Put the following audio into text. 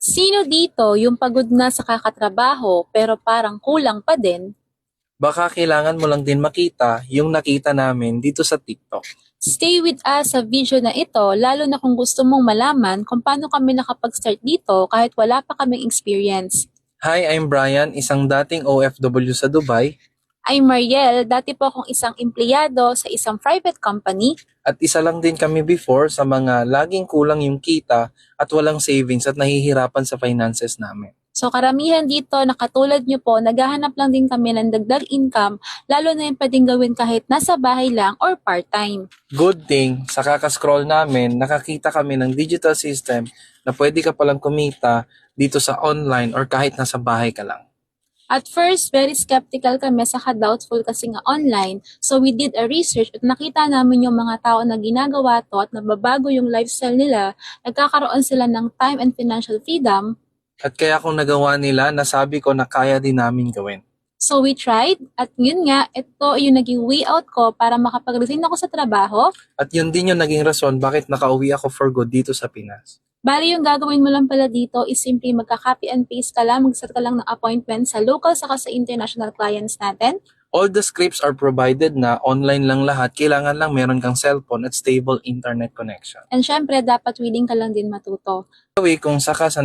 Sino dito yung pagod na sa kakatrabaho pero parang kulang pa din? Baka kailangan mo lang din makita yung nakita namin dito sa TikTok. Stay with us sa video na ito lalo na kung gusto mong malaman kung paano kami nakapag-start dito kahit wala pa kaming experience. Hi, I'm Brian, isang dating OFW sa Dubai I'm Mariel, dati po akong isang empleyado sa isang private company. at isa lang din kami before sa mga laging kulang yung kita at walang savings at nahihirapan sa finances namin. So karamihan dito na katulad nyo po, naghahanap lang din kami ng dagdag income, lalo na yung pwedeng gawin kahit nasa bahay lang or part-time. Good thing, sa kakascroll namin, nakakita kami ng digital system na pwede ka palang kumita dito sa online or kahit nasa bahay ka lang. At first, very skeptical kami, saka doubtful kasi nga online. So we did a research at nakita namin yung mga tao na ginagawa to at nababago yung lifestyle nila, nagkakaroon sila ng time and financial freedom. At kaya kung nagawa nila, nasabi ko na kaya din namin gawin. So we tried at yun nga, ito yung naging way out ko para makapag-resign ako sa trabaho. At yun din yung naging rason bakit nakauwi ako for good dito sa Pinas. Bali, yung gagawin mo lang pala dito is simply magka-copy and paste ka lang, mag-set ka lang ng appointment sa local saka sa international clients natin. All the scripts are provided na online lang lahat. Kailangan lang meron kang cellphone at stable internet connection. And syempre, dapat willing ka lang din matuto. Anyway, kung saka sa